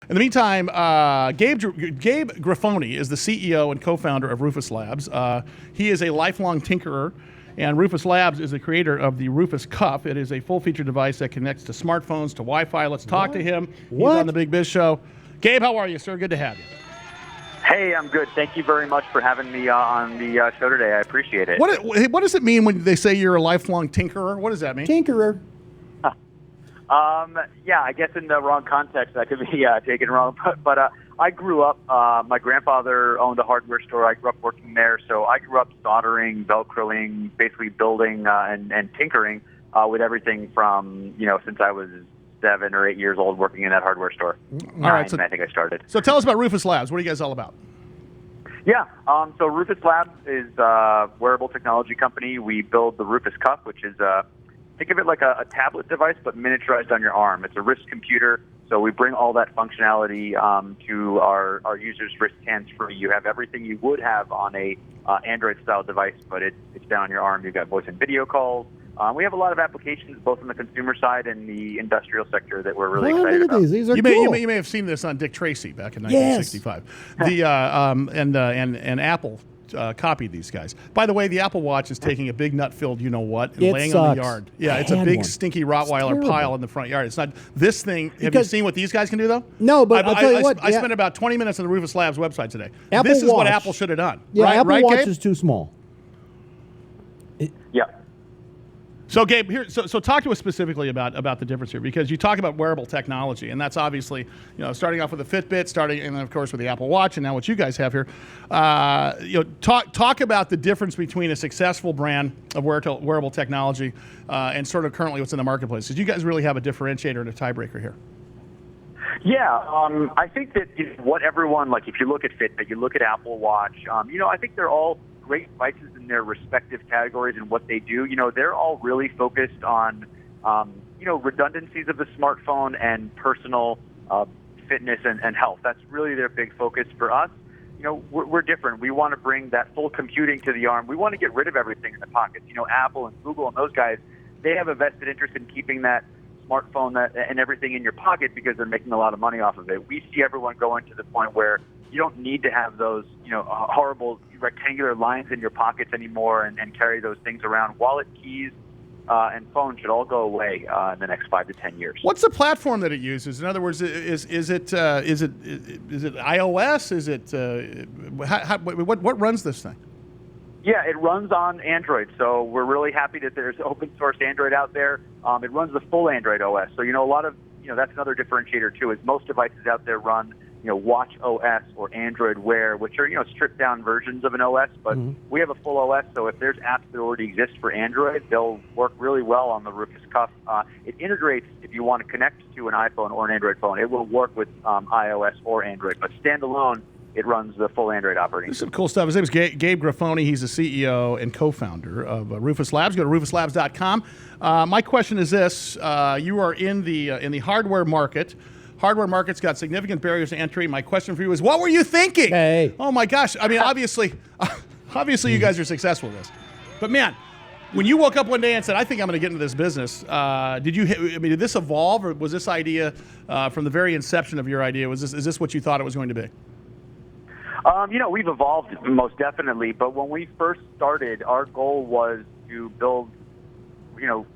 In the meantime, Gabe Grifoni is the CEO and co-founder of Rufus Labs. He is a lifelong tinkerer, and Rufus Labs is the creator of the Rufus Cuff. It is a full-featured device that connects to smartphones, to Wi-Fi. Let's talk to him. He's on the Big Biz Show. Gabe, how are you, sir? Good to have you. Hey, I'm good. Thank you very much for having me on the show today. I appreciate it. What does it mean when they say you're a lifelong tinkerer? What does that mean? Tinkerer. Yeah, I guess in the wrong context that could be taken wrong. But I grew up, my grandfather owned a hardware store. I grew up working there. So I grew up soldering, Velcroing, basically building and tinkering with everything from, since I was 7 or 8 years old working in that hardware store. All right, I think I started. So tell us about Rufus Labs. What are you guys all about? Yeah, so Rufus Labs is a wearable technology company. We build the Rufus Cuff, which is think of it like a tablet device, but miniaturized on your arm. It's a wrist computer, so we bring all that functionality to our users' wrist hands-free. You have everything you would have on a Android-style device, but it's down on your arm. You've got voice and video calls. We have a lot of applications, both on the consumer side and the industrial sector, that we're really excited about. These are you cool. may have seen this on Dick Tracy back in 1965. And Apple copied these guys. By the way, the Apple Watch is taking a big nut-filled you-know-what and laying on the yard. Yeah, it's a big, stinky Rottweiler pile in the front yard. It's not this thing. Have you seen what these guys can do, though? No, but I'll tell you what. I spent about 20 minutes on the Rufus Labs website today. Apple this is Watch. what Apple should have done. Yeah, right, Apple Watch Gabe? is too small. Yeah. So, Gabe, so talk to us specifically about the difference here, because you talk about wearable technology, and that's obviously, starting off with the Fitbit, and then, of course, with the Apple Watch, and now what you guys have here. Talk about the difference between a successful brand of wearable technology and sort of currently what's in the marketplace, because you guys really have a differentiator and a tiebreaker here. Yeah, I think that what everyone, like if you look at Fitbit, you look at Apple Watch, I think they're all great devices in their respective categories and what they do. They're all really focused on, redundancies of the smartphone and personal fitness and health. That's really their big focus. For us, we're different. We want to bring that full computing to the arm. We want to get rid of everything in the pockets. Apple and Google and those guys, they have a vested interest in keeping that smartphone and everything in your pocket because they're making a lot of money off of it. We see everyone going to the point where you don't need to have those, horrible rectangular lines in your pockets anymore and carry those things around. Wallet, keys, and phone should all go away in the next 5 to 10 years. What's the platform that it uses? In other words, is it iOS? Is it what runs this thing? Yeah, it runs on Android, so we're really happy that there's open source Android out there. It runs the full Android OS, so a lot of that's another differentiator too. Is most devices out there run Watch OS or Android Wear, which are stripped down versions of an OS, but we have a full OS. So if there's apps that already exist for Android, they'll work really well on the Rufus Cuff. It integrates if you want to connect to an iPhone or an Android phone. It will work with iOS or Android, but standalone, it runs the full Android operating system. Some cool stuff. His name is Gabe Grifoni. He's the CEO and co-founder of Rufus Labs. Go to rufuslabs.com. My question is this: you are in the hardware market. Hardware market's got significant barriers to entry. My question for you is, what were you thinking? Hey. Oh my gosh! I mean, obviously, you guys are successful with this, but man, when you woke up one day and said, "I think I'm going to get into this business," did this evolve, or was this idea from the very inception of your idea? Is this what you thought it was going to be? We've evolved most definitely, but when we first started, our goal was to build,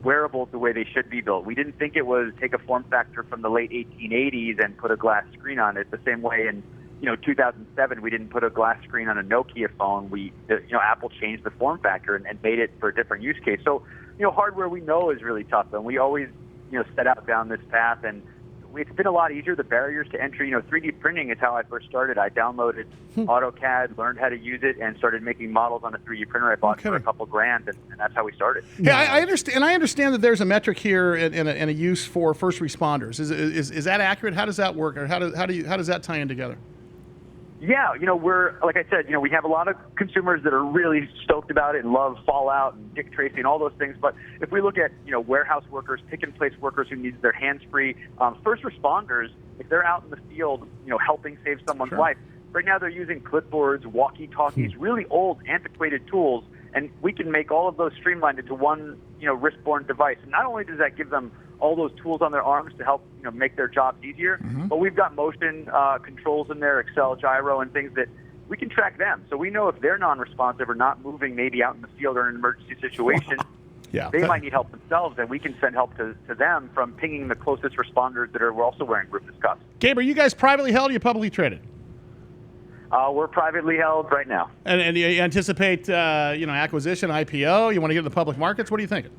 wearables the way they should be built. We didn't think it was take a form factor from the late 1880s and put a glass screen on it. The same way in, 2007, we didn't put a glass screen on a Nokia phone. Apple changed the form factor and made it for a different use case. So, hardware we know is really tough, and we always, set out down this path, and it's been a lot easier. The barriers to entry, 3D printing is how I first started. I downloaded AutoCAD, learned how to use it, and started making models on a 3D printer I bought for a couple $grand, and that's how we started. Yeah, I understand. I understand that there's a metric here and a use for first responders. Is that accurate? How does that work, or how does that tie in together? Yeah, we're, like I said, we have a lot of consumers that are really stoked about it and love Fallout and Dick Tracy and all those things. But if we look at, warehouse workers, pick-and-place workers who need their hands-free, first responders, if they're out in the field, helping save someone's life, right now they're using clipboards, walkie-talkies, really old, antiquated tools, and we can make all of those streamlined into one, wrist-borne device. And not only does that give them all those tools on their arms to help make their jobs easier. But we've got motion controls in there, Excel, gyro, and things that we can track them. So we know if they're non-responsive or not moving maybe out in the field or in an emergency situation, they might need help themselves, and we can send help to them from pinging the closest responders that are also wearing Rufus cuffs. Gabe, are you guys privately held or are you publicly traded? We're privately held right now. And you anticipate, acquisition, IPO? You want to get into the public markets? What are you thinking?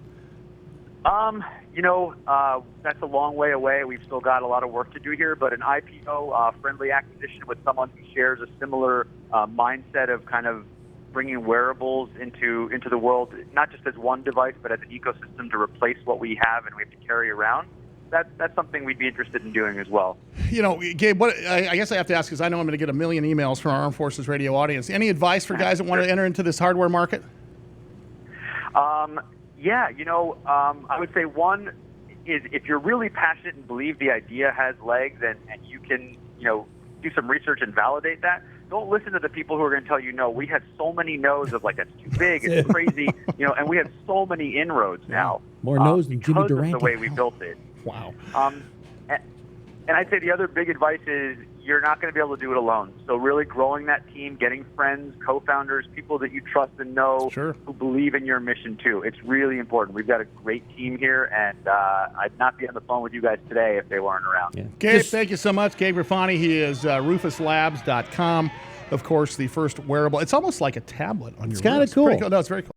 That's a long way away. We've still got a lot of work to do here, but an IPO, friendly acquisition with someone who shares a similar mindset of kind of bringing wearables into the world, not just as one device, but as an ecosystem to replace what we have and we have to carry around. That's something we'd be interested in doing as well. Gabe, what I guess I have to ask, because I know I'm going to get a million emails from our Armed Forces Radio audience. Any advice for guys that want to enter into this hardware market? I would say one is if you're really passionate and believe the idea has legs and you can, do some research and validate that, don't listen to the people who are going to tell you no. We have so many no's of that's too big, it's crazy, and we have so many inroads now. More no's than Jimmy Durant. Because of the way we built it. Wow. And I'd say the other big advice is you're not going to be able to do it alone. So really growing that team, getting friends, co-founders, people that you trust and know who believe in your mission too. It's really important. We've got a great team here, and I'd not be on the phone with you guys today if they weren't around. Yeah. Gabe, thank you so much. Gabe Grifoni, he is rufuslabs.com. Of course, the first wearable. It's almost like a tablet on your wrist. It's kind of cool. No, it's very cool.